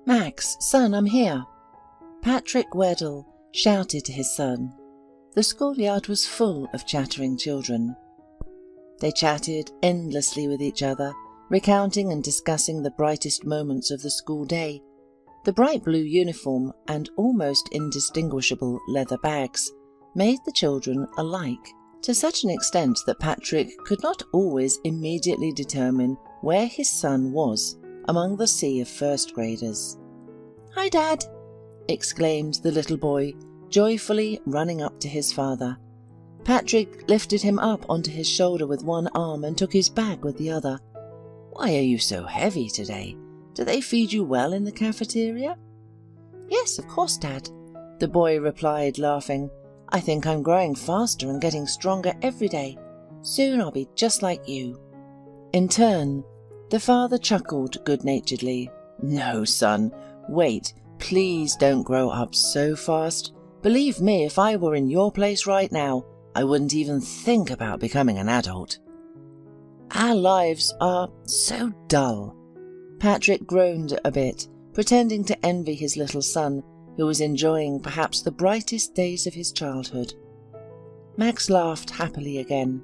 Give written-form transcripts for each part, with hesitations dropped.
"Max, son, I'm here." Patrick Weddell shouted to his son. The schoolyard was full of chattering children. They chatted endlessly with each other, recounting and discussing the brightest moments of the school day. The bright blue uniform and almost indistinguishable leather bags made the children alike, to such an extent that Patrick could not always immediately determine where his son was among the sea of first graders. "Hi, Dad!" exclaimed the little boy, joyfully running up to his father. Patrick lifted him up onto his shoulder with one arm and took his bag with the other. "Why are you so heavy today? Do they feed you well in the cafeteria?" "Yes, of course, Dad," the boy replied, laughing. "I think I'm growing faster and getting stronger every day. Soon I'll be just like you." In turn, the father chuckled good-naturedly. "No, son, wait. Please don't grow up so fast. Believe me, if I were in your place right now, I wouldn't even think about becoming an adult." "Our lives are so dull." Patrick groaned a bit, pretending to envy his little son, who was enjoying perhaps the brightest days of his childhood. Max laughed happily again.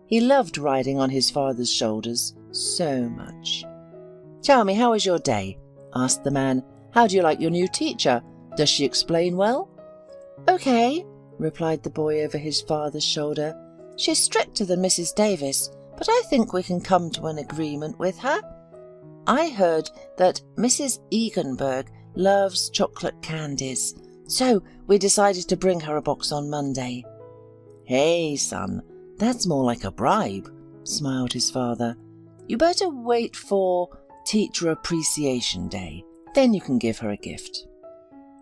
He loved riding on his father's shoulders so much. "Tell me, how was your day?" asked the man. "How do you like your new teacher? Does she explain well?" "Okay," replied the boy over his father's shoulder. "She's stricter than Mrs. Davis, but I think we can come to an agreement with her. I heard that Mrs. Eganberg loves chocolate candies, so we decided to bring her a box on Monday." "Hey, son, that's more like a bribe," smiled his father. "You better wait for Teacher Appreciation Day. Then you can give her a gift."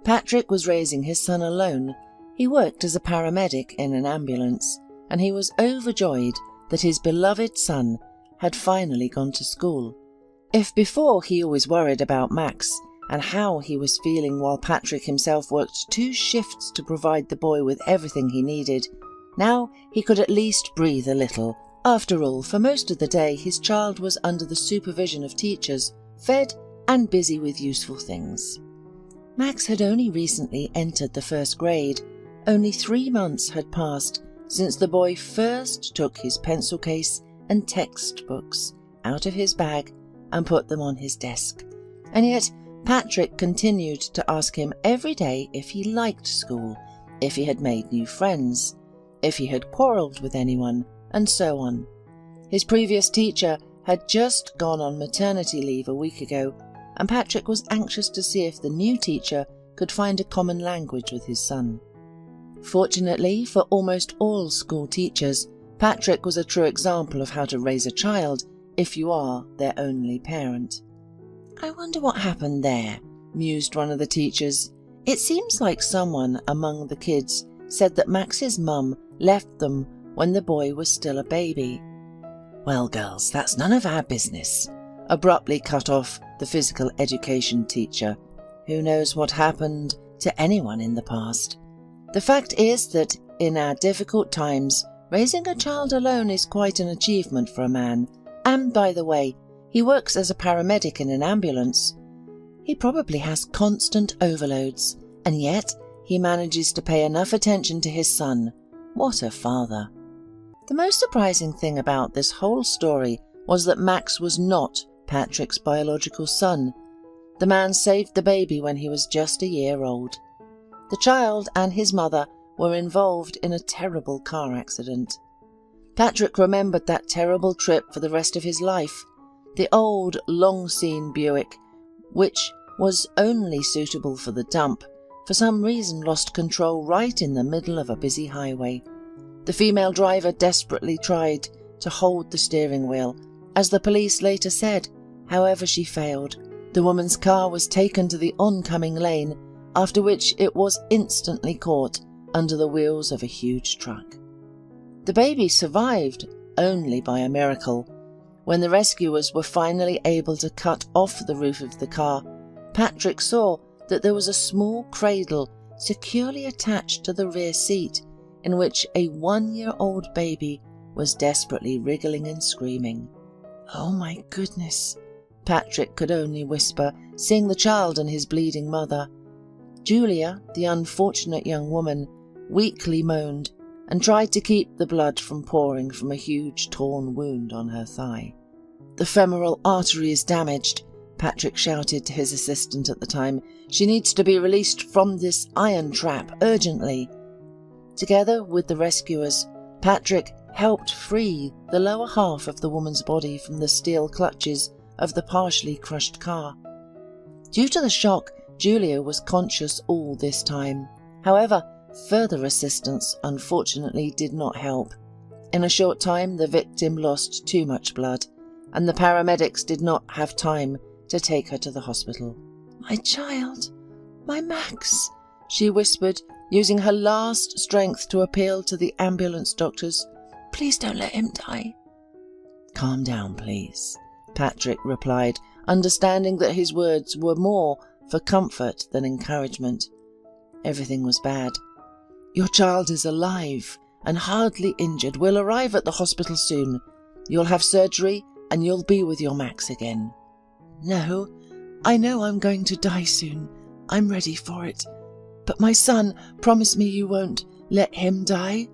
Patrick was raising his son alone. He worked as a paramedic in an ambulance, and he was overjoyed that his beloved son had finally gone to school. If before he always worried about Max and how he was feeling while Patrick himself worked 2 shifts to provide the boy with everything he needed, now he could at least breathe a little. After all, for most of the day his child was under the supervision of teachers, fed and busy with useful things. Max had only recently entered the 1st grade. Only 3 months had passed since the boy first took his pencil case and textbooks out of his bag and put them on his desk. And yet Patrick continued to ask him every day if he liked school, if he had made new friends, if he had quarrelled with anyone, and so on. His previous teacher had just gone on maternity leave a week ago, and Patrick was anxious to see if the new teacher could find a common language with his son. Fortunately for almost all school teachers, Patrick was a true example of how to raise a child if you are their only parent. "I wonder what happened there," mused one of the teachers. "It seems like someone among the kids said that Max's mum left them when the boy was still a baby." "Well, girls, that's none of our business," abruptly cut off the physical education teacher. "Who knows what happened to anyone in the past? The fact is that in our difficult times, raising a child alone is quite an achievement for a man. And by the way, he works as a paramedic in an ambulance. He probably has constant overloads, and yet he manages to pay enough attention to his son. What a father." The most surprising thing about this whole story was that Max was not Patrick's biological son. The man saved the baby when he was just a year old. The child and his mother were involved in a terrible car accident. Patrick remembered that terrible trip for the rest of his life. The old, long-seen Buick, which was only suitable for the dump, for some reason lost control right in the middle of a busy highway. The female driver desperately tried to hold the steering wheel, as the police later said. However, she failed. The woman's car was taken to the oncoming lane, after which it was instantly caught under the wheels of a huge truck. The baby survived only by a miracle. When the rescuers were finally able to cut off the roof of the car, Patrick saw that there was a small cradle securely attached to the rear seat, in which a 1-year-old baby was desperately wriggling and screaming. "Oh my goodness," Patrick could only whisper, seeing the child and his bleeding mother. Julia, the unfortunate young woman, weakly moaned and tried to keep the blood from pouring from a huge torn wound on her thigh. "The femoral artery is damaged," Patrick shouted to his assistant at the time. "She needs to be released from this iron trap urgently." Together with the rescuers, Patrick helped free the lower half of the woman's body from the steel clutches of the partially crushed car. Due to the shock, Julia was conscious all this time. However, further assistance unfortunately did not help. In a short time, the victim lost too much blood, and the paramedics did not have time to take her to the hospital. "My child, my Max," she whispered, using her last strength to appeal to the ambulance doctors. "Please don't let him die." "Calm down, please," Patrick replied, understanding that his words were more for comfort than encouragement. Everything was bad. "Your child is alive and hardly injured. We'll arrive at the hospital soon. You'll have surgery and you'll be with your Max again." "No, I know I'm going to die soon. I'm ready for it. But my son, promise me you won't let him die."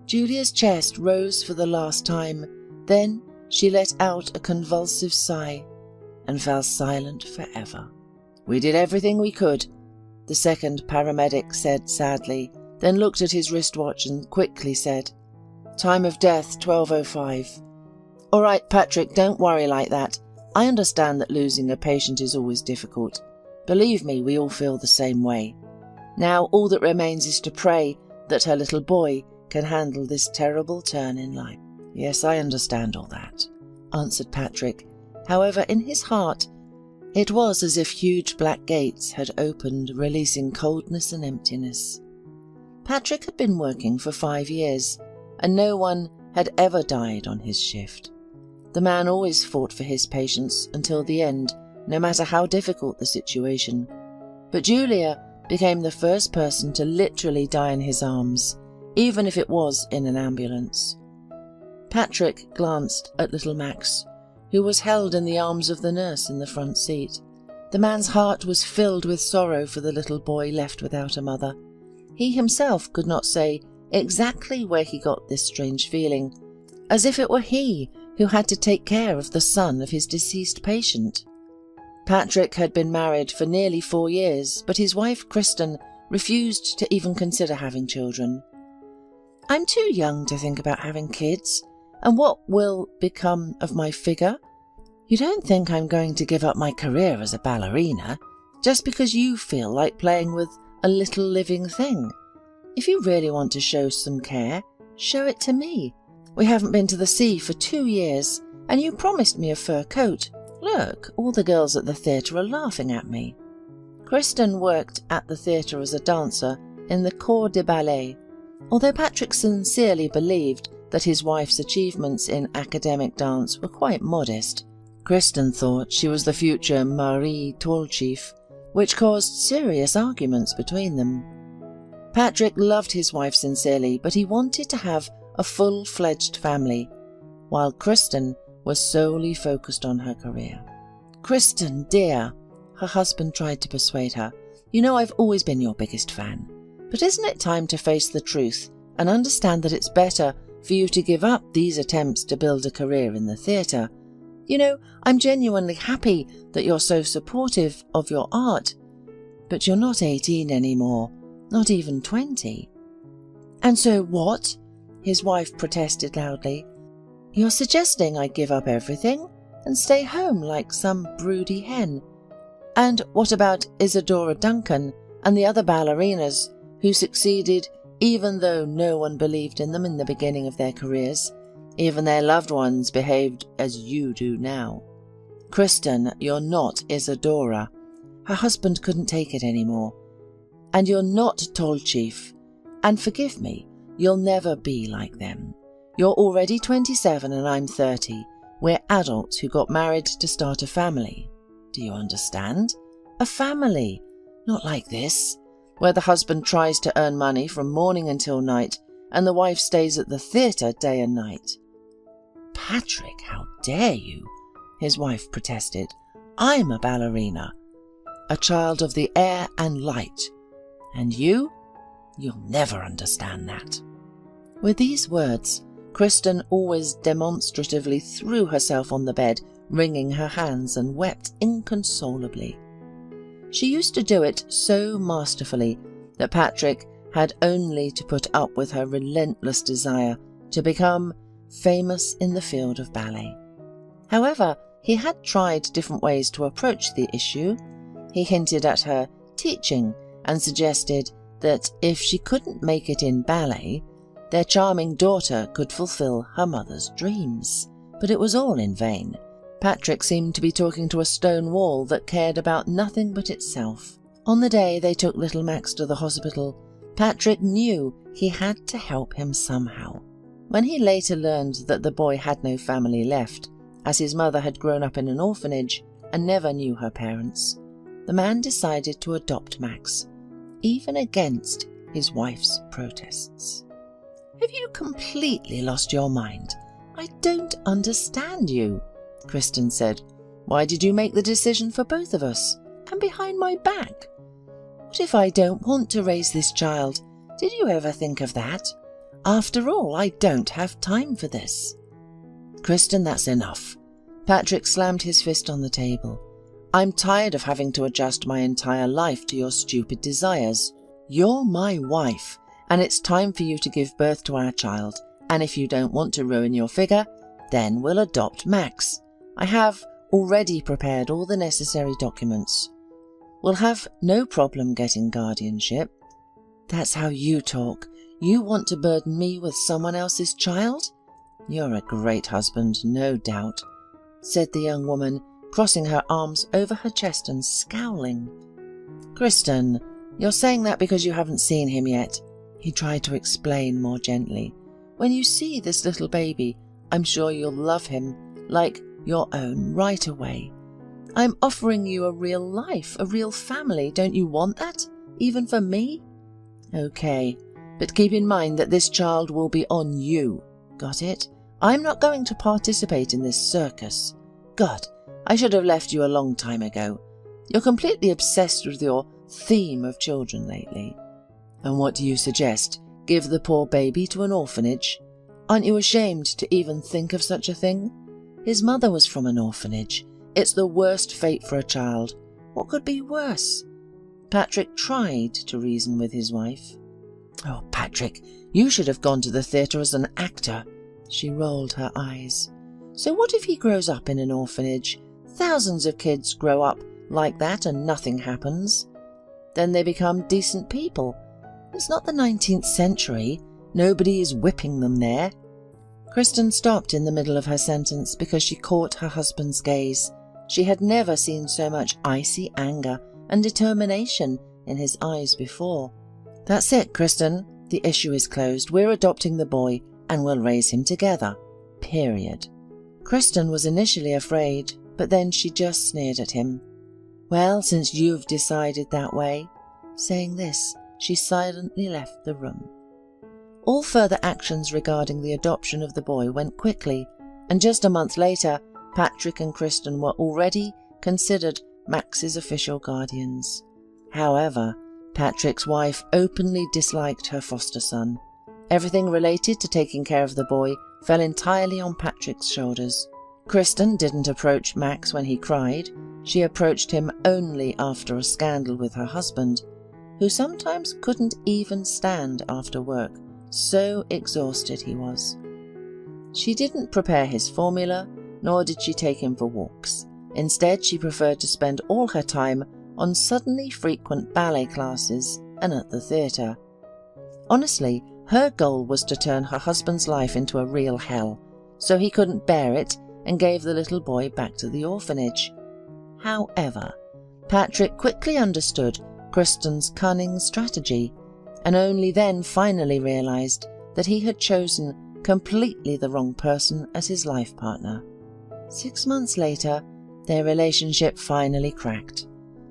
Julia's chest rose for the last time. Then she let out a convulsive sigh and fell silent forever. "We did everything we could," the second paramedic said sadly, then looked at his wristwatch and quickly said, "Time of death 12:05. "All right, Patrick, don't worry like that. I understand that losing a patient is always difficult. Believe me, we all feel the same way. Now all that remains is to pray that her little boy can handle this terrible turn in life." "Yes, I understand all that," answered Patrick. However, in his heart, it was as if huge black gates had opened, releasing coldness and emptiness. Patrick had been working for 5 years, and no one had ever died on his shift. The man always fought for his patients until the end, no matter how difficult the situation. But Julia became the first person to literally die in his arms, even if it was in an ambulance. Patrick glanced at little Max, who was held in the arms of the nurse in the front seat. The man's heart was filled with sorrow for the little boy left without a mother. He himself could not say exactly where he got this strange feeling, as if it were he who had to take care of the son of his deceased patient. Patrick had been married for nearly 4 years, but his wife Kristen refused to even consider having children. "I'm too young to think about having kids, and what will become of my figure? You don't think I'm going to give up my career as a ballerina just because you feel like playing with a little living thing? If you really want to show some care, show it to me. We haven't been to the sea for 2 years, and you promised me a fur coat. Look, all the girls at the theatre are laughing at me." Kristen worked at the theatre as a dancer in the Corps de Ballet. Although Patrick sincerely believed that his wife's achievements in academic dance were quite modest, Kristen thought she was the future Marie Tolchief, which caused serious arguments between them. Patrick loved his wife sincerely, but he wanted to have a full-fledged family, while Kristen was solely focused on her career. "Kristen, dear," her husband tried to persuade her, "you know I've always been your biggest fan. But isn't it time to face the truth and understand that it's better for you to give up these attempts to build a career in the theatre? You know, I'm genuinely happy that you're so supportive of your art, but you're not 18 anymore, not even 20. "And so what?" his wife protested loudly. "You're suggesting I give up everything and stay home like some broody hen? And what about Isadora Duncan and the other ballerinas who succeeded even though no one believed in them in the beginning of their careers? Even their loved ones behaved as you do now. Kristen, you're not Isadora." Her husband couldn't take it anymore. "And you're not Tolchief. And forgive me, you'll never be like them. You're already 27 and I'm 30. We're adults who got married to start a family. Do you understand? A family. Not like this, where the husband tries to earn money from morning until night and the wife stays at the theatre day and night." "Patrick, how dare you?" his wife protested. I'm a ballerina, a child of the air and light. And you'll never understand that." With these words, Kristen always demonstratively threw herself on the bed, wringing her hands, and wept inconsolably. She used to do it so masterfully that Patrick had only to put up with her relentless desire to become famous in the field of ballet. However, he had tried different ways to approach the issue. He hinted at her teaching and suggested that if she couldn't make it in ballet, their charming daughter could fulfill her mother's dreams. But it was all in vain. Patrick seemed to be talking to a stone wall that cared about nothing but itself. On the day they took little Max to the hospital, Patrick knew he had to help him somehow. When he later learned that the boy had no family left, as his mother had grown up in an orphanage and never knew her parents, the man decided to adopt Max, even against his wife's protests. "Have you completely lost your mind? I don't understand you," Kristen said. "Why did you make the decision for both of us, and behind my back? What if I don't want to raise this child? Did you ever think of that? After all, I don't have time for this." "Kristen, that's enough." Patrick slammed his fist on the table. "I'm tired of having to adjust my entire life to your stupid desires. You're my wife, and it's time for you to give birth to our child, and if you don't want to ruin your figure, then we'll adopt Max. I have already prepared all the necessary documents. We'll have no problem getting guardianship." "That's how you talk. You want to burden me with someone else's child? You're a great husband, no doubt," said the young woman, crossing her arms over her chest and scowling. "Kristen, you're saying that because you haven't seen him yet," he tried to explain more gently. "When you see this little baby, I'm sure you'll love him like your own right away. I'm offering you a real life, a real family. Don't you want that, even for me? Okay, but keep in mind that this child will be on you. Got it? I'm not going to participate in this circus. God, I should have left you a long time ago. You're completely obsessed with your theme of children lately. And what do you suggest? Give the poor baby to an orphanage? Aren't you ashamed to even think of such a thing? His mother was from an orphanage. It's the worst fate for a child. What could be worse?" Patrick tried to reason with his wife. "Oh, Patrick, you should have gone to the theatre as an actor." She rolled her eyes. "So what if he grows up in an orphanage? Thousands of kids grow up like that and nothing happens. Then they become decent people. It's not the 19th century. Nobody is whipping them there." Kristen stopped in the middle of her sentence because she caught her husband's gaze. She had never seen so much icy anger and determination in his eyes before. "That's it, Kristen. The issue is closed. We're adopting the boy, and we'll raise him together. Period." Kristen was initially afraid, but then she just sneered at him. "Well, since you've decided that way." Saying this, she silently left the room. All further actions regarding the adoption of the boy went quickly, and just a month later, Patrick and Kristen were already considered Max's official guardians. However, Patrick's wife openly disliked her foster son. Everything related to taking care of the boy fell entirely on Patrick's shoulders. Kristen didn't approach Max when he cried. She approached him only after a scandal with her husband, who sometimes couldn't even stand after work, so exhausted he was. She didn't prepare his formula, nor did she take him for walks. Instead, she preferred to spend all her time on suddenly frequent ballet classes and at the theatre. Honestly, her goal was to turn her husband's life into a real hell, so he couldn't bear it and gave the little boy back to the orphanage. However, Patrick quickly understood Kristen's cunning strategy, and only then finally realized that he had chosen completely the wrong person as his life partner. 6 months later, their relationship finally cracked.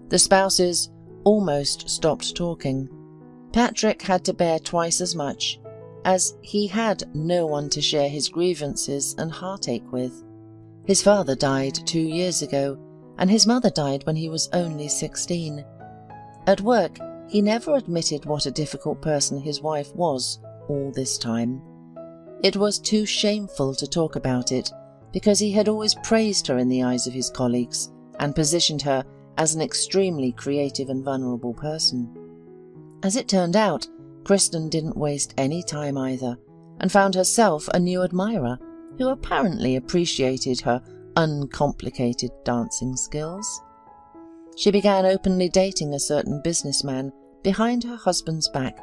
The spouses almost stopped talking. Patrick had to bear twice as much, as he had no one to share his grievances and heartache with. His father died 2 years ago, and his mother died when he was only 16. At work, he never admitted what a difficult person his wife was all this time. It was too shameful to talk about it, because he had always praised her in the eyes of his colleagues and positioned her as an extremely creative and vulnerable person. As it turned out, Kristen didn't waste any time either, and found herself a new admirer who apparently appreciated her uncomplicated dancing skills. She began openly dating a certain businessman behind her husband's back,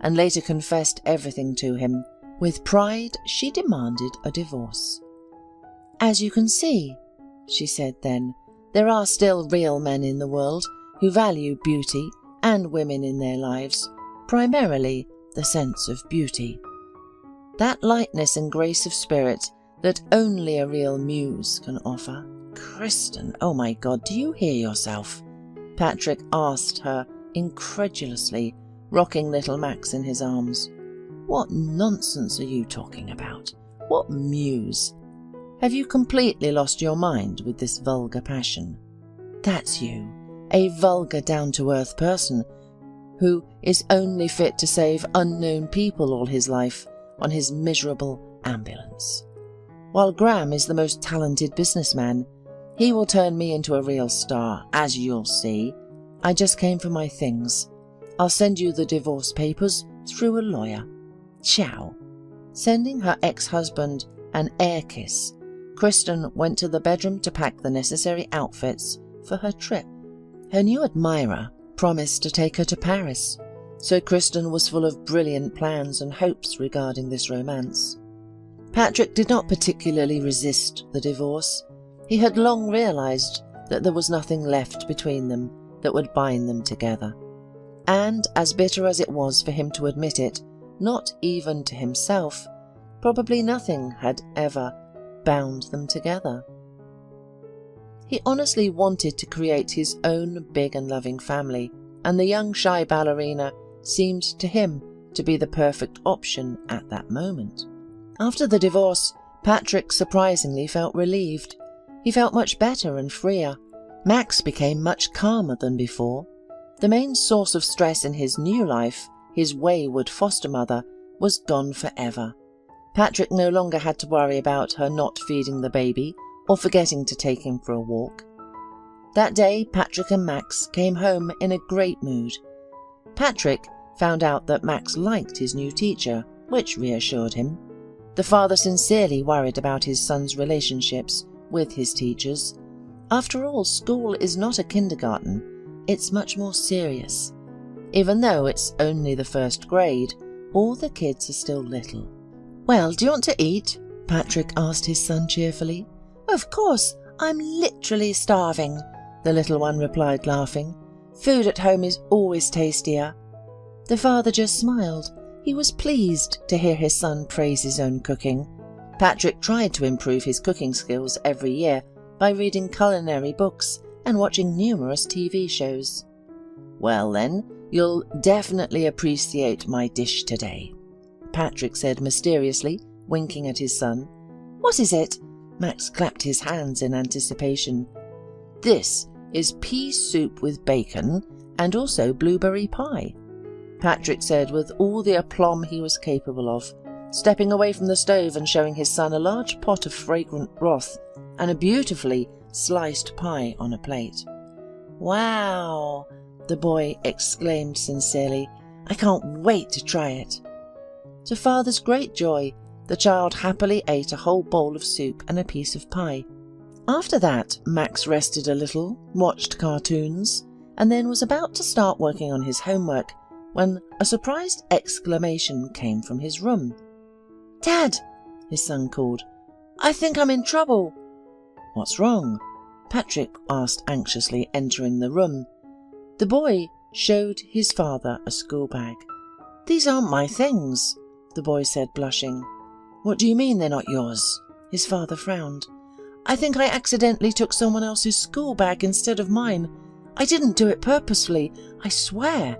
and later confessed everything to him. With pride, she demanded a divorce. "As you can see," she said then, "there are still real men in the world who value beauty and women in their lives, primarily the sense of beauty. That lightness and grace of spirit that only a real muse can offer." "Kristen, oh my God, do you hear yourself?" Patrick asked her incredulously, rocking little Max in his arms. "What nonsense are you talking about? What muse? Have you completely lost your mind with this vulgar passion? That's you, a vulgar, down-to-earth person who is only fit to save unknown people all his life on his miserable ambulance. While Graham is the most talented businessman, he will turn me into a real star, as you'll see. I just came for my things. I'll send you the divorce papers through a lawyer. Ciao." Sending her ex-husband an air kiss, Kristen went to the bedroom to pack the necessary outfits for her trip. Her new admirer promised to take her to Paris, so Kristen was full of brilliant plans and hopes regarding this romance. Patrick did not particularly resist the divorce. He had long realized that there was nothing left between them that would bind them together. And as bitter as it was for him to admit it, not even to himself, probably nothing had ever bound them together. He honestly wanted to create his own big and loving family, and the young shy ballerina seemed to him to be the perfect option at that moment. After the divorce, Patrick surprisingly felt relieved. He felt much better and freer. Max became much calmer than before. The main source of stress in his new life, his wayward foster mother, was gone forever. Patrick no longer had to worry about her not feeding the baby or forgetting to take him for a walk. That day, Patrick and Max came home in a great mood. Patrick found out that Max liked his new teacher, which reassured him. The father sincerely worried about his son's relationships with his teachers. After all, school is not a kindergarten. It's much more serious. Even though it's only the first grade, all the kids are still little. "Well, do you want to eat?" Patrick asked his son cheerfully. "Of course, I'm literally starving," the little one replied, laughing. "Food at home is always tastier." The father just smiled. He was pleased to hear his son praise his own cooking. Patrick tried to improve his cooking skills every year by reading culinary books and watching numerous TV shows. "Well then, you'll definitely appreciate my dish today," Patrick said mysteriously, winking at his son. "What is it?" Max clapped his hands in anticipation. "This is pea soup with bacon and also blueberry pie," Patrick said with all the aplomb he was capable of, stepping away from the stove and showing his son a large pot of fragrant broth and a beautifully sliced pie on a plate. "Wow!" the boy exclaimed sincerely. "I can't wait to try it." To father's great joy, the child happily ate a whole bowl of soup and a piece of pie. After that, Max rested a little, watched cartoons, and then was about to start working on his homework when a surprised exclamation came from his room. "Dad!" his son called. "I think I'm in trouble." "What's wrong?" Patrick asked anxiously, entering the room. The boy showed his father a school bag. "These aren't my things," the boy said, blushing. "What do you mean they're not yours?" His father frowned. "I think I accidentally took someone else's school bag instead of mine. I didn't do it purposefully, I swear,"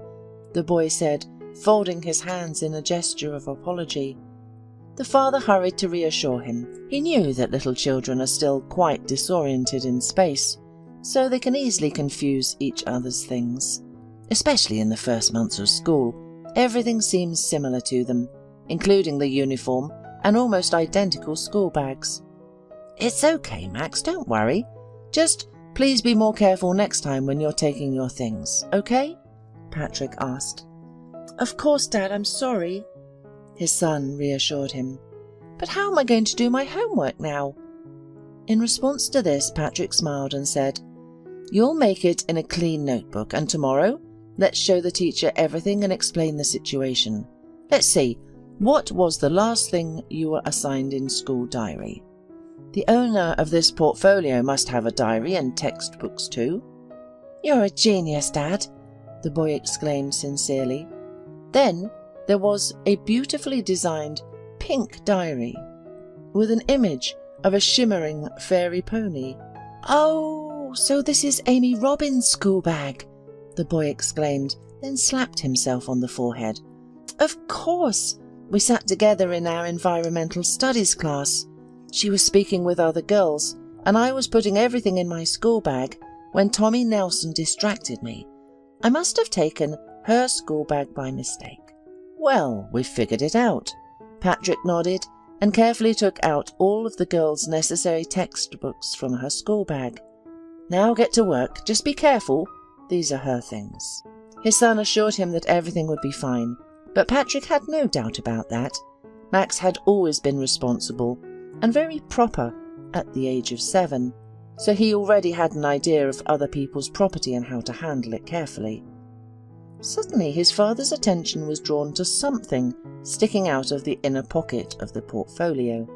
the boy said, folding his hands in a gesture of apology. The father hurried to reassure him. He knew that little children are still quite disoriented in space, so they can easily confuse each other's things. Especially in the first months of school, everything seems similar to them, including the uniform and almost identical school bags. It's okay, Max, don't worry. Just please be more careful next time when you're taking your things, okay? Patrick asked. Of course, Dad, I'm sorry, his son reassured him. But how am I going to do my homework now? In response to this, Patrick smiled and said, You'll make it in a clean notebook, and tomorrow, let's show the teacher everything and explain the situation. Let's see, what was the last thing you were assigned in school diary? The owner of this portfolio must have a diary and textbooks too. You're a genius, Dad, the boy exclaimed sincerely. Then there was a beautifully designed pink diary with an image of a shimmering fairy pony. Oh, so this is Amy Robins' school bag, the boy exclaimed, then slapped himself on the forehead. Of course, we sat together in our environmental studies class. She was speaking with other girls, and I was putting everything in my school bag when Tommy Nelson distracted me. I must have taken her school bag by mistake. Well, we figured it out. Patrick nodded and carefully took out all of the girls' necessary textbooks from her school bag. Now get to work. Just be careful. These are her things. His son assured him that everything would be fine, but Patrick had no doubt about that. Max had always been responsible and very proper at the age of 7, so he already had an idea of other people's property and how to handle it carefully. Suddenly his father's attention was drawn to something sticking out of the inner pocket of the portfolio.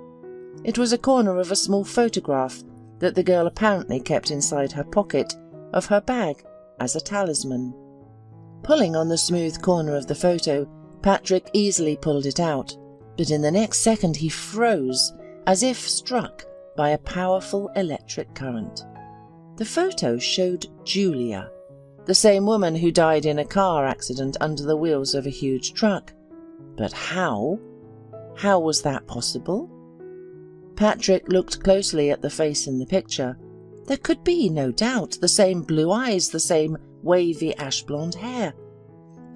It was a corner of a small photograph that the girl apparently kept inside her pocket of her bag as a talisman. Pulling on the smooth corner of the photo, Patrick easily pulled it out, but in the next second he froze, as if struck by a powerful electric current. The photo showed Julia, the same woman who died in a car accident under the wheels of a huge truck. But how? How was that possible? Patrick looked closely at the face in the picture. There could be no doubt the same blue eyes, the same wavy ash-blonde hair.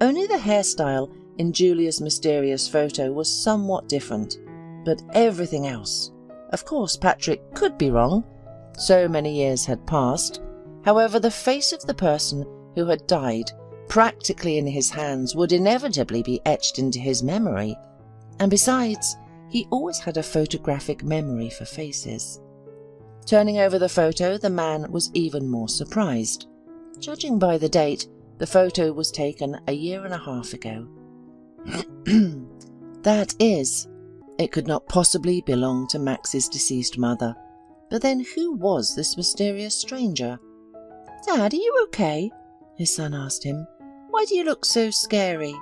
Only the hairstyle in Julia's mysterious photo was somewhat different, but everything else. Of course, Patrick could be wrong. So many years had passed. However, the face of the person who had died practically in his hands would inevitably be etched into his memory. And besides, he always had a photographic memory for faces. Turning over the photo, the man was even more surprised. Judging by the date, the photo was taken a year and a half ago. That is, it could not possibly belong to Max's deceased mother. But then who was this mysterious stranger? Dad, are you okay? His son asked him. Why do you look so scary?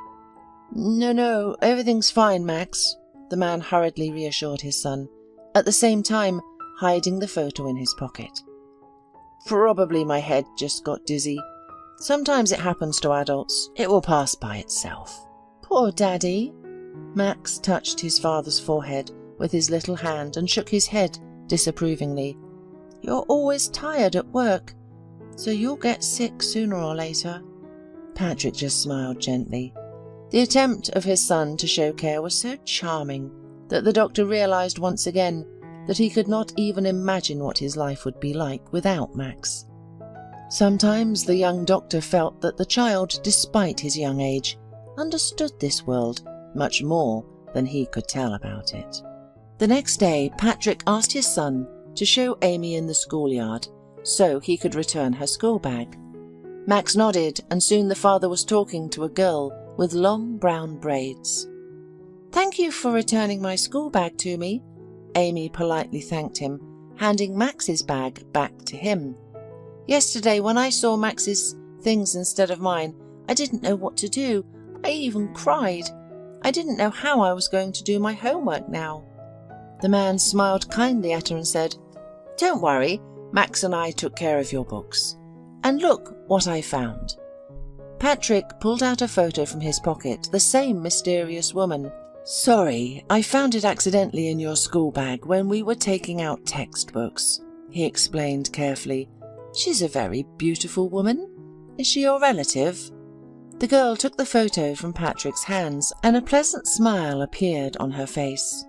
No, everything's fine, Max, the man hurriedly reassured his son, at the same time hiding the photo in his pocket. Probably my head just got dizzy. Sometimes it happens to adults. It will pass by itself. Poor Daddy. Max touched his father's forehead with his little hand and shook his head disapprovingly. You're always tired at work, so you'll get sick sooner or later. Patrick just smiled gently. The attempt of his son to show care was so charming that the doctor realized once again that he could not even imagine what his life would be like without Max. Sometimes the young doctor felt that the child, despite his young age, understood this world much more than he could tell about it. The next day, Patrick asked his son to show Amy in the schoolyard so he could return her school bag. Max nodded, and soon the father was talking to a girl with long brown braids. Thank you for returning my school bag to me, Amy politely thanked him, handing Max's bag back to him. Yesterday, when I saw Max's things instead of mine, I didn't know what to do. I even cried. I didn't know how I was going to do my homework now. The man smiled kindly at her and said, Don't worry, Max and I took care of your books. And look what I found. Patrick pulled out a photo from his pocket, the same mysterious woman. Sorry, I found it accidentally in your school bag when we were taking out textbooks, he explained carefully. She's a very beautiful woman. Is she your relative?" The girl took the photo from Patrick's hands, and a pleasant smile appeared on her face.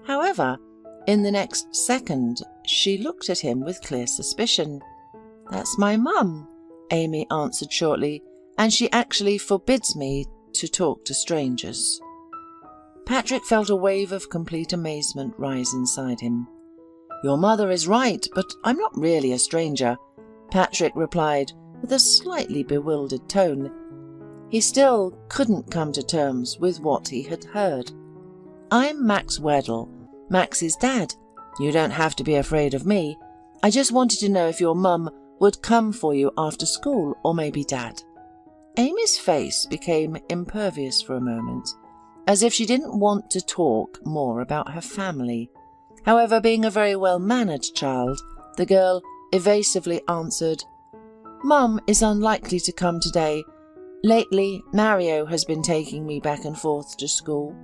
However, in the next second, she looked at him with clear suspicion. "That's my mum," Amy answered shortly, "and she actually forbids me to talk to strangers." Patrick felt a wave of complete amazement rise inside him. "Your mother is right, but I'm not really a stranger," Patrick replied with a slightly bewildered tone. He still couldn't come to terms with what he had heard. "I'm Max Weddle, Max's dad. You don't have to be afraid of me. I just wanted to know if your mum would come for you after school, or maybe dad." Amy's face became impervious for a moment, as if she didn't want to talk more about her family. However, being a very well-mannered child, the girl evasively answered, "Mum is unlikely to come today. Lately, Mario has been taking me back and forth to school."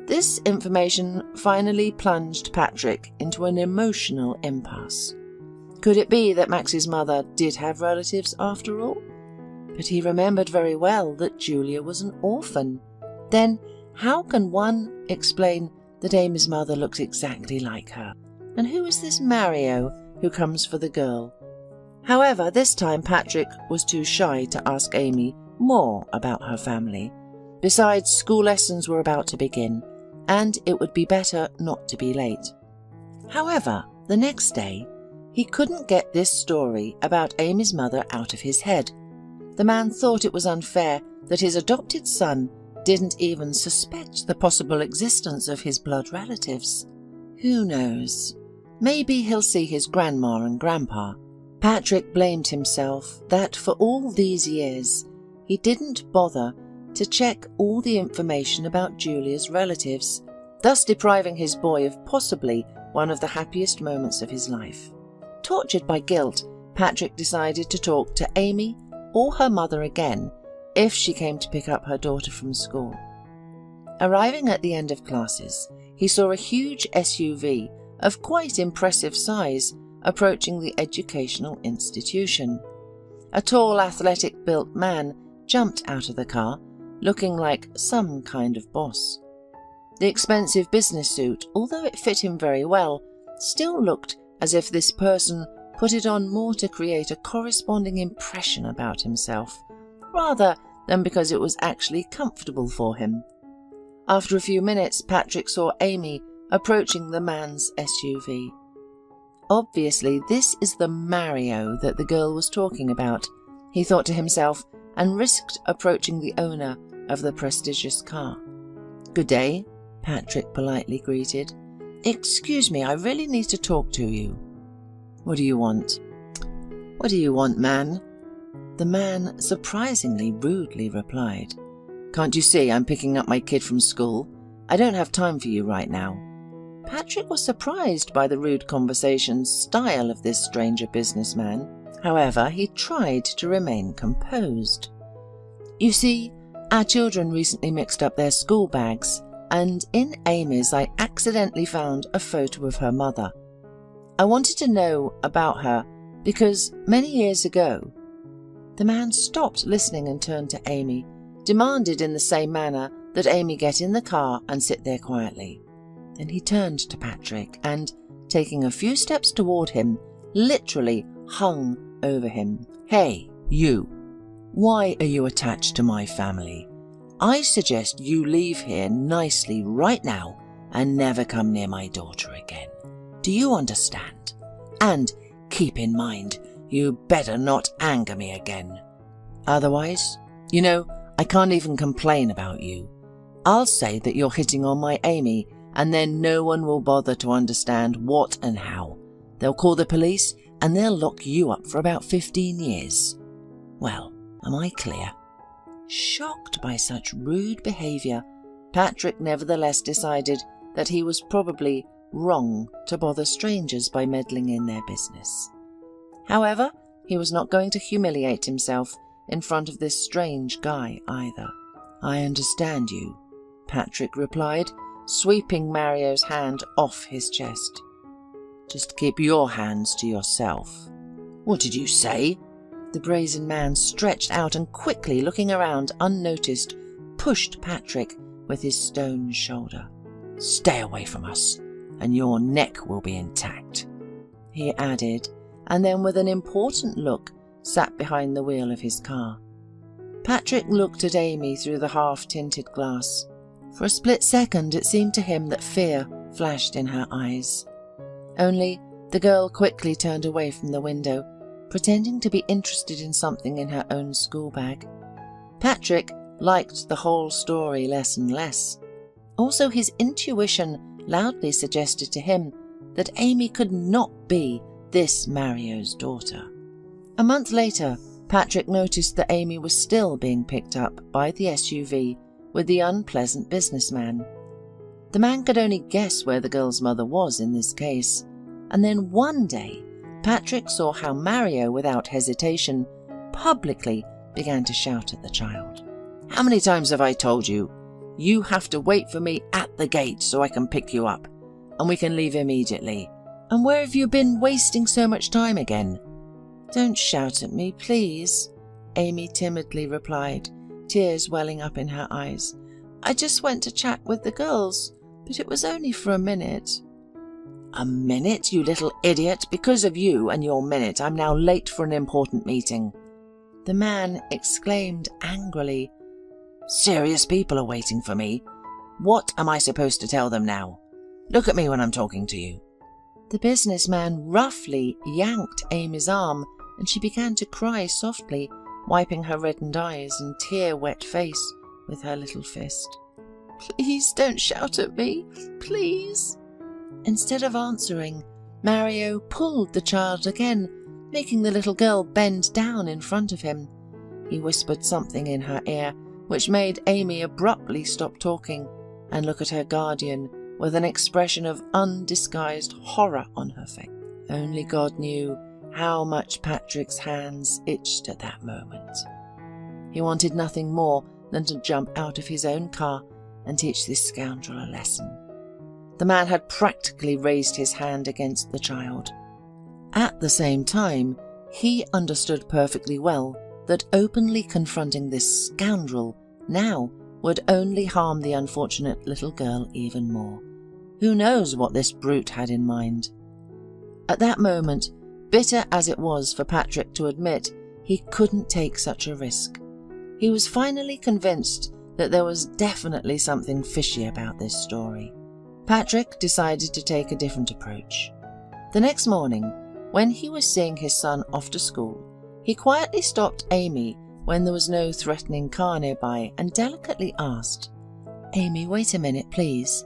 This information finally plunged Patrick into an emotional impasse. Could it be that Max's mother did have relatives after all? But he remembered very well that Julia was an orphan. Then how can one explain that Amy's mother looks exactly like her? And who is this Mario who comes for the girl? However, this time Patrick was too shy to ask Amy more about her family. Besides, school lessons were about to begin, and it would be better not to be late. However, the next day, he couldn't get this story about Amy's mother out of his head. The man thought it was unfair that his adopted son didn't even suspect the possible existence of his blood relatives. Who knows? Maybe he'll see his grandma and grandpa. Patrick blamed himself that for all these years he didn't bother to check all the information about Julia's relatives, thus depriving his boy of possibly one of the happiest moments of his life. Tortured by guilt, Patrick decided to talk to Amy or her mother again if she came to pick up her daughter from school. Arriving at the end of classes, he saw a huge SUV of quite impressive size approaching the educational institution. A tall, athletic-built man jumped out of the car, looking like some kind of boss. The expensive business suit, although it fit him very well, still looked as if this person put it on more to create a corresponding impression about himself, rather than because it was actually comfortable for him. After a few minutes, Patrick saw Amy approaching the man's SUV. Obviously, this is the Mario that the girl was talking about, he thought to himself, and risked approaching the owner of the prestigious car. "Good day," Patrick politely greeted. "Excuse me, I really need to talk to you." "What do you want?" "What do you want, man?" The man surprisingly rudely replied. "Can't you see I'm picking up my kid from school? I don't have time for you right now." Patrick was surprised by the rude conversation style of this stranger businessman. However, he tried to remain composed. "You see, our children recently mixed up their school bags, and in Amy's I accidentally found a photo of her mother. I wanted to know about her because many years ago—" The man stopped listening and turned to Amy, demanded in the same manner that Amy get in the car and sit there quietly. Then he turned to Patrick and, taking a few steps toward him, literally hung over him. "Hey, you! Why are you attached to my family? I suggest you leave here nicely right now and never come near my daughter again. Do you understand? And keep in mind, you better not anger me again. Otherwise, I can't even complain about you. I'll say that you're hitting on my Amy, and then no one will bother to understand what and how. They'll call the police and they'll lock you up for about 15 years. Well, am I clear?" Shocked by such rude behaviour, Patrick nevertheless decided that he was probably wrong to bother strangers by meddling in their business. However, he was not going to humiliate himself in front of this strange guy either. "I understand you," Patrick replied, sweeping Mario's hand off his chest. "Just keep your hands to yourself." What did you say? The brazen man stretched out and, quickly looking around unnoticed, pushed Patrick with his stone shoulder. Stay away from us, and your neck will be intact, he added, and then with an important look sat behind the wheel of his car. Patrick looked at Amy through the half-tinted glass. For a split second it seemed to him that fear flashed in her eyes. Only the girl quickly turned away from the window, pretending to be interested in something in her own school bag. Patrick liked the whole story less and less. Also, his intuition loudly suggested to him that Amy could not be this Mario's daughter. A month later, Patrick noticed that Amy was still being picked up by the SUV with the unpleasant businessman. The man could only guess where the girl's mother was in this case, and then one day Patrick saw how Mario, without hesitation, publicly began to shout at the child. How many times have I told you? You have to wait for me at the gate so I can pick you up, and we can leave immediately. And where have you been wasting so much time again? Don't shout at me, please, Amy timidly replied, tears welling up in her eyes. I just went to chat with the girls, but it was only for a minute. A minute, you little idiot? Because of you and your minute, I'm now late for an important meeting, the man exclaimed angrily. Serious people are waiting for me. What am I supposed to tell them now? Look at me when I'm talking to you. The businessman roughly yanked Amy's arm, and she began to cry softly, wiping her reddened eyes and tear-wet face with her little fist. Please don't shout at me, please. Instead of answering, Mario pulled the child again, making the little girl bend down in front of him. He whispered something in her ear, which made Amy abruptly stop talking and look at her guardian with an expression of undisguised horror on her face. Only God knew how much Patrick's hands itched at that moment. He wanted nothing more than to jump out of his own car and teach this scoundrel a lesson. The man had practically raised his hand against the child. At the same time, he understood perfectly well that openly confronting this scoundrel now would only harm the unfortunate little girl even more. Who knows what this brute had in mind? At that moment, bitter as it was for Patrick to admit, he couldn't take such a risk. He was finally convinced that there was definitely something fishy about this story. Patrick decided to take a different approach. The next morning, when he was seeing his son off to school, he quietly stopped Amy when there was no threatening car nearby and delicately asked, Amy, wait a minute, please.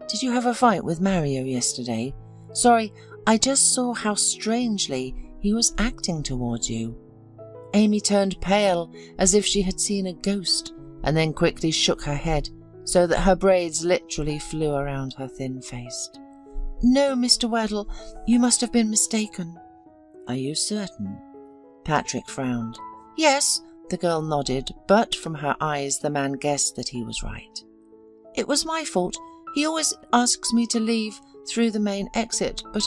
Did you have a fight with Mario yesterday? Sorry, I just saw how strangely he was acting towards you. Amy turned pale as if she had seen a ghost and then quickly shook her head so that her braids literally flew around her thin face. No, Mr. Weddle, you must have been mistaken. Are you certain? Patrick frowned. Yes, the girl nodded, but from her eyes the man guessed that he was right. It was my fault. He always asks me to leave through the main exit, but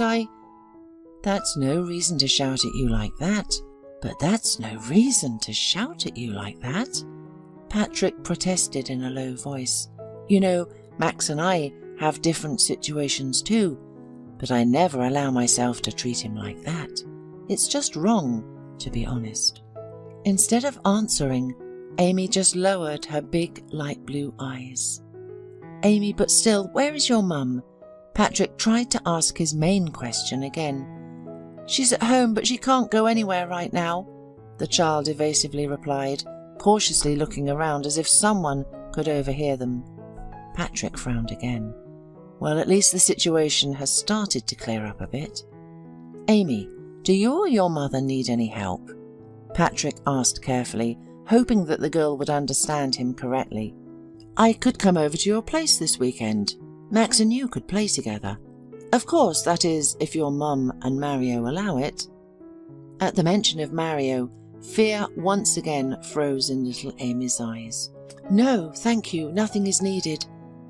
That's no reason to shout at you like that. But that's no reason to shout at you like that. Patrick protested in a low voice. You know, Max and I have different situations too, but I never allow myself to treat him like that. It's just wrong, to be honest. Instead of answering, Amy just lowered her big light blue eyes. Amy, but still, where is your mum? Patrick tried to ask his main question again. She's at home, but she can't go anywhere right now, the child evasively replied, cautiously looking around as if someone could overhear them. Patrick frowned again. Well, at least the situation has started to clear up a bit. Amy, do you or your mother need any help? Patrick asked carefully, hoping that the girl would understand him correctly. I could come over to your place this weekend. Max and you could play together. Of course, that is, if your mum and Mario allow it. At the mention of Mario, fear once again froze in little Amy's eyes. No, thank you, nothing is needed,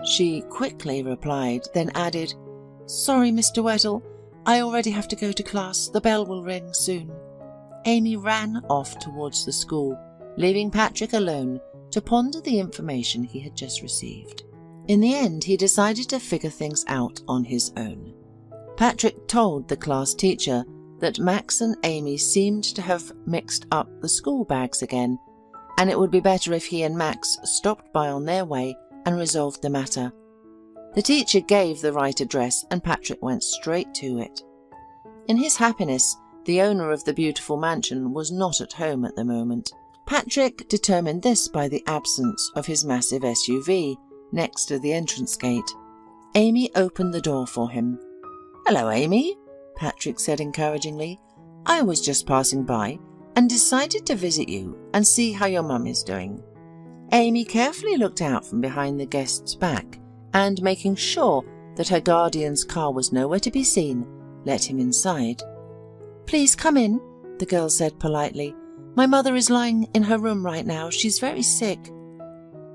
she quickly replied, then added, Sorry, Mr. Weddle, I already have to go to class. The bell will ring soon." Amy ran off towards the school, leaving Patrick alone to ponder the information he had just received. In the end, he decided to figure things out on his own. Patrick told the class teacher that Max and Amy seemed to have mixed up the school bags again, and it would be better if he and Max stopped by on their way and resolved the matter. The teacher gave the right address, and Patrick went straight to it. In his happiness, the owner of the beautiful mansion was not at home at the moment. Patrick determined this by the absence of his massive SUV next to the entrance gate. Amy opened the door for him. "Hello, Amy," Patrick said encouragingly. "I was just passing by and decided to visit you and see how your mum is doing." Amy carefully looked out from behind the guest's back and, making sure that her guardian's car was nowhere to be seen, let him inside. "Please come in," the girl said politely. "My mother is lying in her room right now. She's very sick."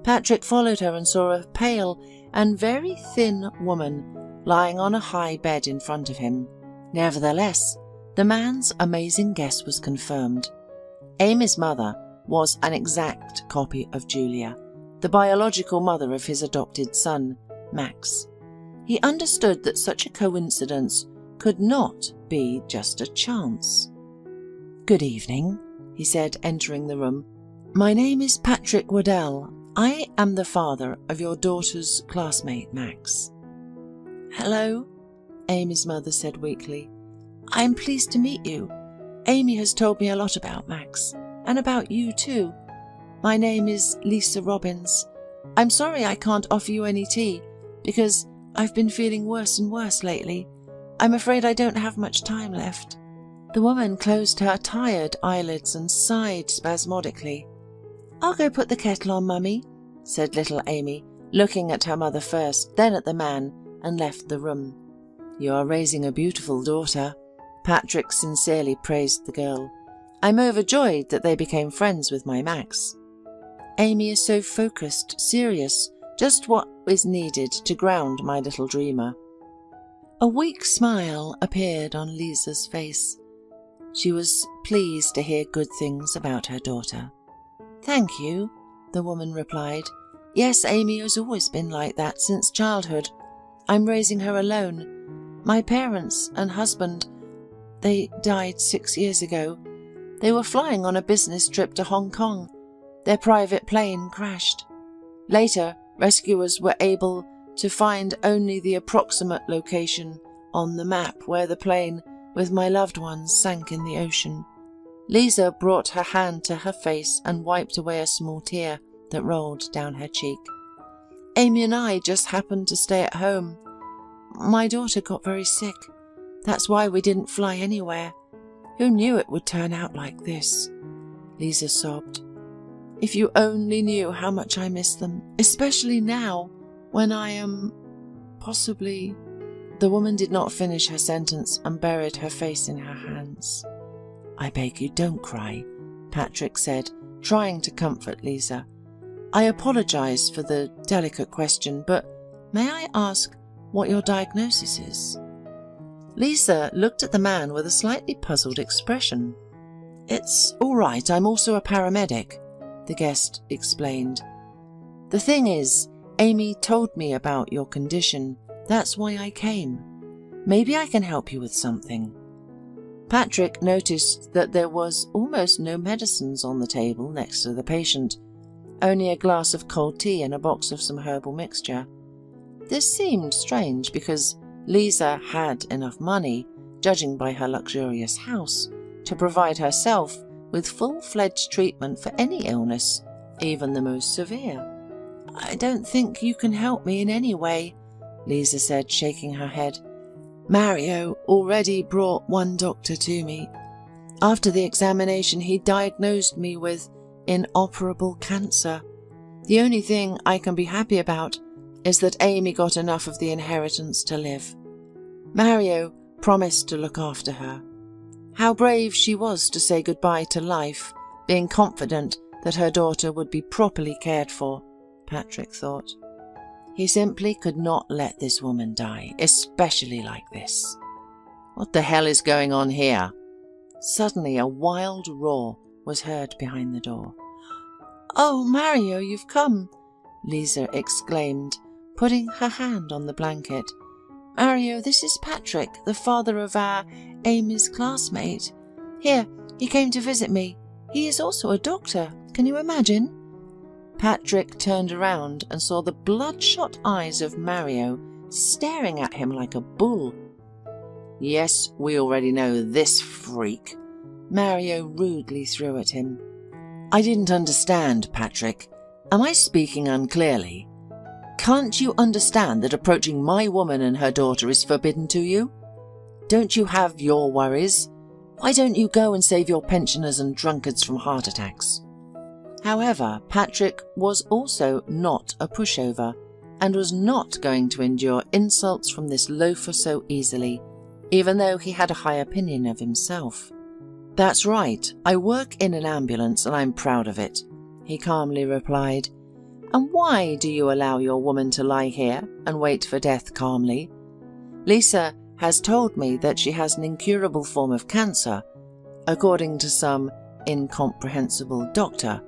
Patrick followed her and saw a pale and very thin woman lying on a high bed in front of him. Nevertheless, the man's amazing guess was confirmed. Amy's mother was an exact copy of Julia, the biological mother of his adopted son, Max. He understood that such a coincidence could not be just a chance. "Good evening," he said, entering the room. "My name is Patrick Waddell. I am the father of your daughter's classmate, Max." "Hello," Amy's mother said weakly. "I am pleased to meet you. Amy has told me a lot about Max, and about you too. My name is Lisa Robbins. I'm sorry I can't offer you any tea, because I've been feeling worse and worse lately. I'm afraid I don't have much time left." The woman closed her tired eyelids and sighed spasmodically. "I'll go put the kettle on, Mummy," said little Amy, looking at her mother first, then at the man, and left the room. "You are raising a beautiful daughter," Patrick sincerely praised the girl. "I'm overjoyed that they became friends with my Max. Amy is so focused, serious, just what is needed to ground my little dreamer." A weak smile appeared on Lisa's face. She was pleased to hear good things about her daughter. "Thank you," the woman replied. "Yes, Amy has always been like that since childhood. I'm raising her alone. My parents and husband, they died 6 years ago. They were flying on a business trip to Hong Kong. Their private plane crashed. Later, rescuers were able to find only the approximate location on the map where the plane with my loved ones sank in the ocean." Lisa brought her hand to her face and wiped away a small tear that rolled down her cheek. "Amy and I just happened to stay at home. My daughter got very sick. That's why we didn't fly anywhere. Who knew it would turn out like this?" Lisa sobbed. "If you only knew how much I miss them, especially now, when I am possibly—" The woman did not finish her sentence and buried her face in her hands. "I beg you, don't cry," Patrick said, trying to comfort Lisa. "I apologize for the delicate question, but may I ask what your diagnosis is?" Lisa looked at the man with a slightly puzzled expression. "It's all right, I'm also a paramedic," the guest explained. "The thing is, Amy told me about your condition. That's why I came. Maybe I can help you with something." Patrick noticed that there was almost no medicines on the table next to the patient, only a glass of cold tea and a box of some herbal mixture. This seemed strange because Lisa had enough money, judging by her luxurious house, to provide herself with full-fledged treatment for any illness, even the most severe. "I don't think you can help me in any way," Lisa said, shaking her head. "Mario already brought one doctor to me. After the examination, he diagnosed me with inoperable cancer. The only thing I can be happy about is that Amy got enough of the inheritance to live. Mario promised to look after her." How brave she was to say goodbye to life, being confident that her daughter would be properly cared for, Patrick thought. He simply could not let this woman die, especially like this. What the hell is going on here? Suddenly a wild roar was heard behind the door. "Oh, Mario, you've come!" Lisa exclaimed, putting her hand on the blanket. "Mario, this is Patrick, the father of Amy's classmate. Here, he came to visit me. He is also a doctor. Can you imagine?" Patrick turned around and saw the bloodshot eyes of Mario staring at him like a bull. "Yes, we already know this freak," Mario rudely threw at him. "I didn't understand, Patrick. Am I speaking unclearly? Can't you understand that approaching my woman and her daughter is forbidden to you? Don't you have your worries? Why don't you go and save your pensioners and drunkards from heart attacks?" However, Patrick was also not a pushover and was not going to endure insults from this loafer so easily, even though he had a high opinion of himself. "That's right, I work in an ambulance and I'm proud of it," he calmly replied. "And why do you allow your woman to lie here and wait for death calmly? Lisa has told me that she has an incurable form of cancer, according to some incomprehensible doctor.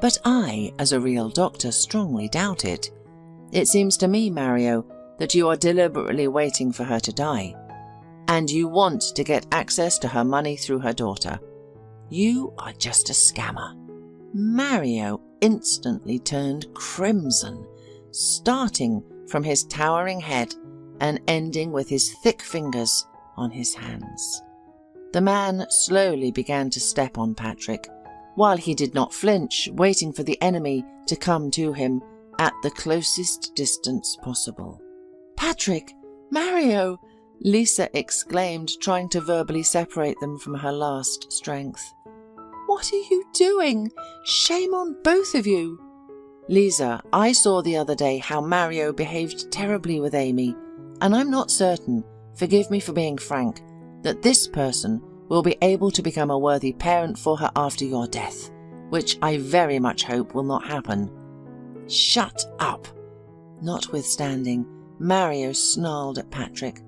But I, as a real doctor, strongly doubt it. It seems to me, Mario, that you are deliberately waiting for her to die. And you want to get access to her money through her daughter. You are just a scammer." Mario instantly turned crimson, starting from his towering head and ending with his thick fingers on his hands. The man slowly began to step on Patrick, while he did not flinch, waiting for the enemy to come to him at the closest distance possible. "Patrick! Mario!" Lisa exclaimed, trying to verbally separate them from her last strength. "What are you doing? Shame on both of you!" "Lisa, I saw the other day how Mario behaved terribly with Amy, and I'm not certain, forgive me for being frank, that this person will be able to become a worthy parent for her after your death, which I very much hope will not happen." "Shut up!" Notwithstanding, Mario snarled at Patrick.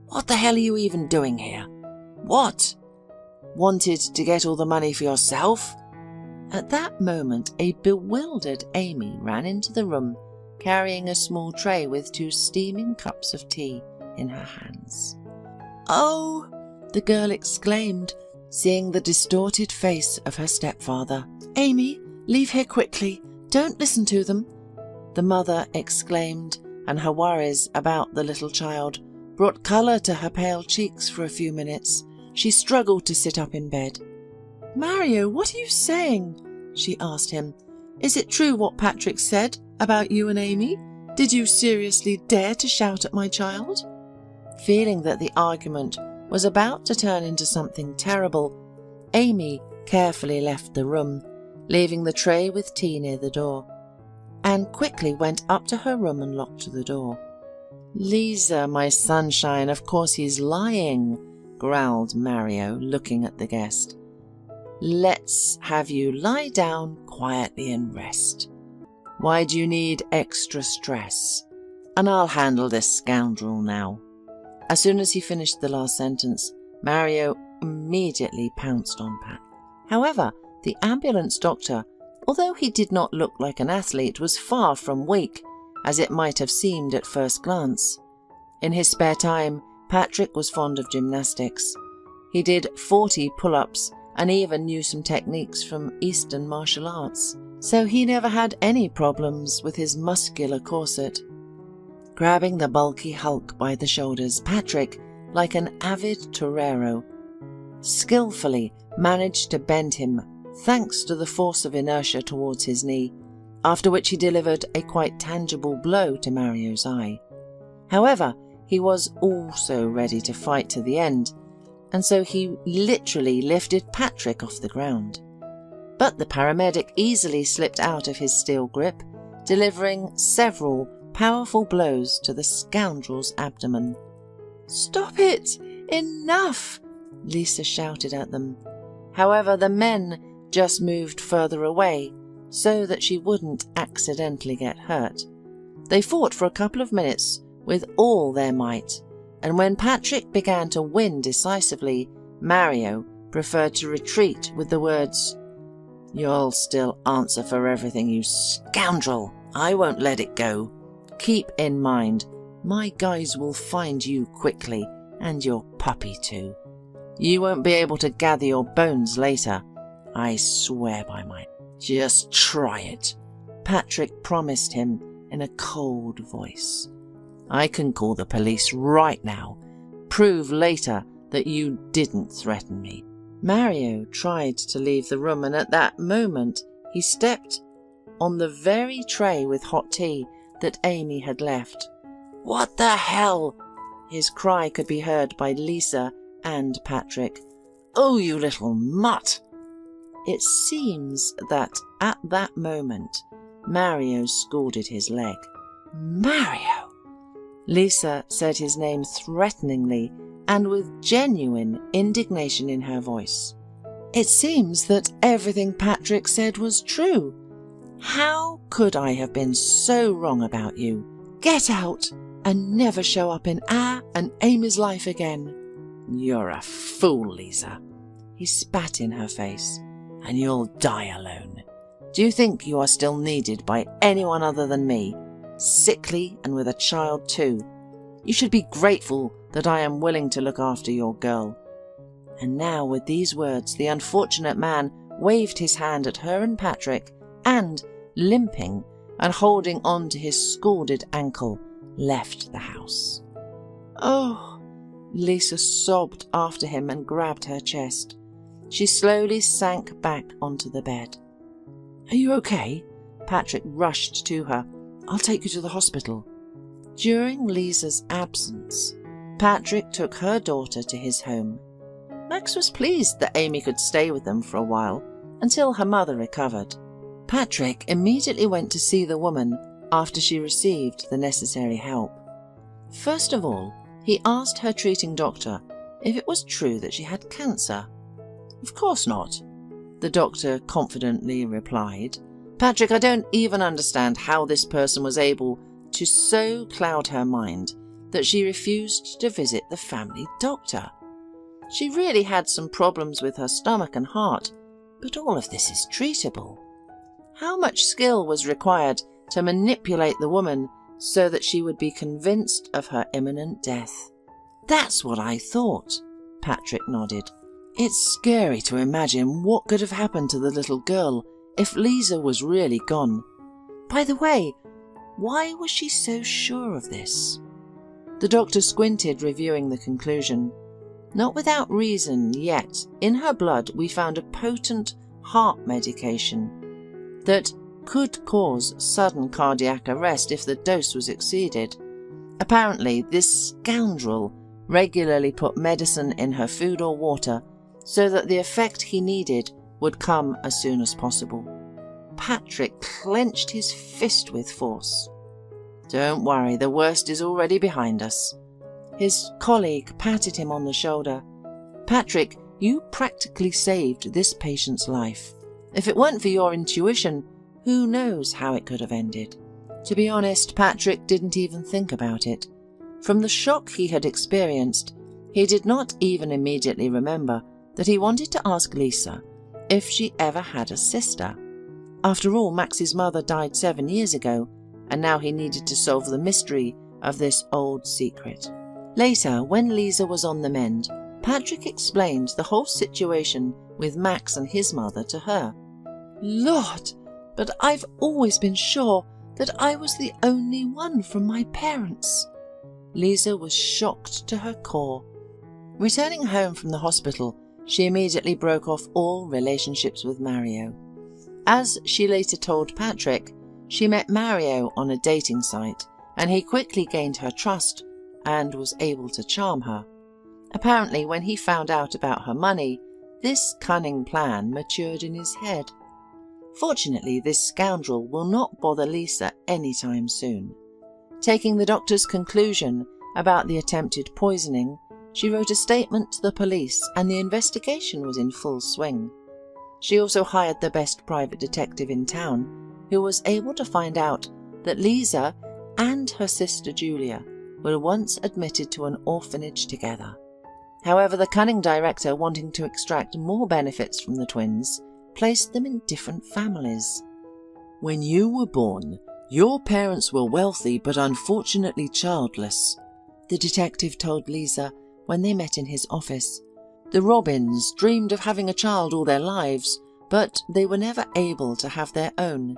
"What the hell are you even doing here? What? Wanted to get all the money for yourself?" At that moment, a bewildered Amy ran into the room, carrying a small tray with 2 steaming cups of tea in her hands. "Oh!" the girl exclaimed, seeing the distorted face of her stepfather. "Amy, leave here quickly. Don't listen to them," the mother exclaimed, and her worries about the little child brought colour to her pale cheeks for a few minutes. She struggled to sit up in bed. "Mario, what are you saying?" she asked him. "Is it true what Patrick said about you and Amy? Did you seriously dare to shout at my child?" Feeling that the argument was about to turn into something terrible, Amy carefully left the room, leaving the tray with tea near the door, and quickly went up to her room and locked the door. "Lisa, my sunshine, of course he's lying," growled Mario, looking at the guest. "Let's have you lie down quietly and rest. Why do you need extra stress? And I'll handle this scoundrel now." As soon as he finished the last sentence, Mario immediately pounced on Pat. However, the ambulance doctor, although he did not look like an athlete, was far from weak, as it might have seemed at first glance. In his spare time, Patrick was fond of gymnastics. He did 40 pull-ups and even knew some techniques from Eastern martial arts, so he never had any problems with his muscular corset. Grabbing the bulky hulk by the shoulders, Patrick, like an avid torero, skillfully managed to bend him thanks to the force of inertia towards his knee, after which he delivered a quite tangible blow to Mario's eye. However, he was also ready to fight to the end, and so he literally lifted Patrick off the ground. But the paramedic easily slipped out of his steel grip, delivering several powerful blows to the scoundrel's abdomen. "Stop it! Enough!" Lisa shouted at them. However, the men just moved further away so that she wouldn't accidentally get hurt. They fought for a couple of minutes with all their might, and when Patrick began to win decisively, Mario preferred to retreat with the words, "You'll still answer for everything, you scoundrel. I won't let it go. Keep in mind, my guys will find you quickly, and your puppy too. You won't be able to gather your bones later. I swear by mine. Just try it," Patrick promised him in a cold voice. "I can call the police right now. Prove later that you didn't threaten me." Mario tried to leave the room, and at that moment he stepped on the very tray with hot tea that Amy had left. "What the hell?" His cry could be heard by Lisa and Patrick. "Oh, you little mutt!" It seems that at that moment, Mario scalded his leg. "Mario!" Lisa said his name threateningly and with genuine indignation in her voice. "It seems that everything Patrick said was true. How could I have been so wrong about you? Get out and never show up in our and Amy's life again." "You're a fool, Lisa." He spat in her face. "And you'll die alone. Do you think you are still needed by anyone other than me? Sickly and with a child too. You should be grateful that I am willing to look after your girl." And now with these words, the unfortunate man waved his hand at her and Patrick and, limping and holding on to his scalded ankle, left the house. "Oh!" Lisa sobbed after him and grabbed her chest. She slowly sank back onto the bed. "Are you okay?" Patrick rushed to her. "I'll take you to the hospital." During Lisa's absence, Patrick took her daughter to his home. Max was pleased that Amy could stay with them for a while until her mother recovered. Patrick immediately went to see the woman after she received the necessary help. First of all, he asked her treating doctor if it was true that she had cancer. "Of course not," the doctor confidently replied. "Patrick, I don't even understand how this person was able to so cloud her mind that she refused to visit the family doctor. She really had some problems with her stomach and heart, but all of this is treatable. How much skill was required to manipulate the woman so that she would be convinced of her imminent death?" "That's what I thought," Patrick nodded. "It's scary to imagine what could have happened to the little girl if Lisa was really gone. By the way, why was she so sure of this?" The doctor squinted, reviewing the conclusion. "Not without reason, yet in her blood we found a potent heart medication that could cause sudden cardiac arrest if the dose was exceeded. Apparently, this scoundrel regularly put medicine in her food or water so that the effect he needed would come as soon as possible." Patrick clenched his fist with force. "Don't worry, the worst is already behind us." His colleague patted him on the shoulder. "Patrick, you practically saved this patient's life. If it weren't for your intuition, who knows how it could have ended?" To be honest, Patrick didn't even think about it. From the shock he had experienced, he did not even immediately remember that he wanted to ask Lisa if she ever had a sister. After all, Max's mother died 7 years ago, and now he needed to solve the mystery of this old secret. Later, when Lisa was on the mend, Patrick explained the whole situation with Max and his mother to her. "Lord, but I've always been sure that I was the only one from my parents." Lisa was shocked to her core. Returning home from the hospital, she immediately broke off all relationships with Mario. As she later told Patrick, she met Mario on a dating site, and he quickly gained her trust and was able to charm her. Apparently, when he found out about her money, this cunning plan matured in his head. Fortunately, this scoundrel will not bother Lisa anytime soon. Taking the doctor's conclusion about the attempted poisoning, she wrote a statement to the police, and the investigation was in full swing. She also hired the best private detective in town, who was able to find out that Lisa and her sister Julia were once admitted to an orphanage together. However, the cunning director, wanting to extract more benefits from the twins, placed them in different families. When you were born, your parents were wealthy but unfortunately childless, the detective told Lisa when they met in his office. The Robins dreamed of having a child all their lives, but they were never able to have their own.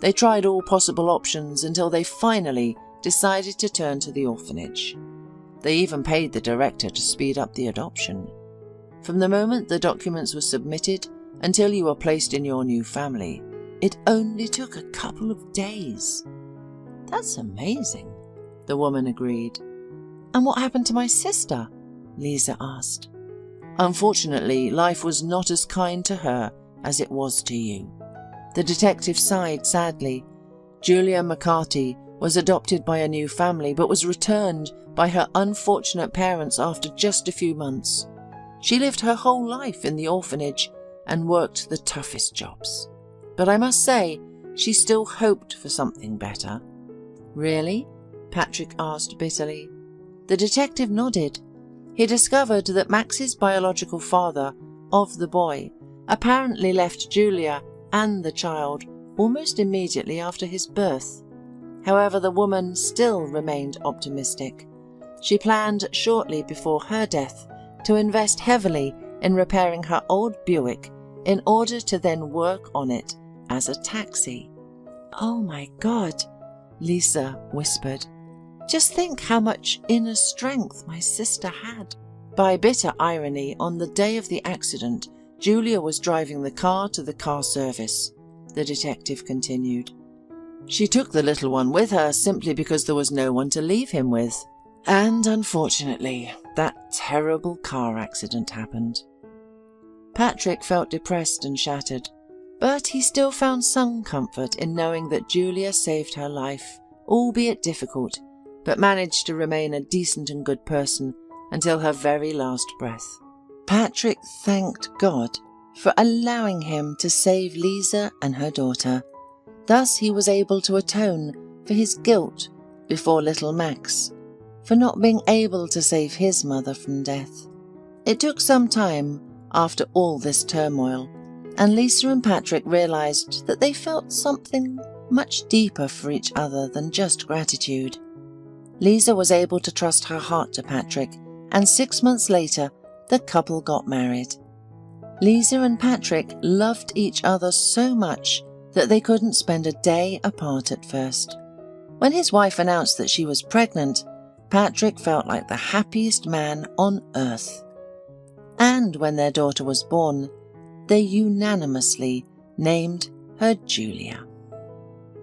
They tried all possible options until they finally decided to turn to the orphanage. They even paid the director to speed up the adoption. From the moment the documents were submitted until you were placed in your new family, it only took a couple of days. That's amazing, the woman agreed. And what happened to my sister? Lisa asked. Unfortunately, life was not as kind to her as it was to you. The detective sighed sadly. Julia McCarty was adopted by a new family but was returned by her unfortunate parents after just a few months. She lived her whole life in the orphanage and worked the toughest jobs. But I must say, she still hoped for something better. Really? Patrick asked bitterly. The detective nodded. He discovered that Max's biological father of the boy apparently left Julia and the child almost immediately after his birth. However, the woman still remained optimistic. She planned shortly before her death to invest heavily in repairing her old Buick in order to then work on it as a taxi. Oh my God, Lisa whispered. Just think how much inner strength my sister had. By bitter irony, on the day of the accident, Julia was driving the car to the car service, the detective continued. She took the little one with her simply because there was no one to leave him with. And unfortunately, that terrible car accident happened. Patrick felt depressed and shattered, but he still found some comfort in knowing that Julia saved her life, albeit difficult, but managed to remain a decent and good person until her very last breath. Patrick thanked God for allowing him to save Lisa and her daughter. Thus he was able to atone for his guilt before little Max, for not being able to save his mother from death. It took some time after all this turmoil, and Lisa and Patrick realized that they felt something much deeper for each other than just gratitude. Lisa was able to trust her heart to Patrick, and 6 months later, the couple got married. Lisa and Patrick loved each other so much that they couldn't spend a day apart at first. When his wife announced that she was pregnant, Patrick felt like the happiest man on earth. And when their daughter was born, they unanimously named her Julia.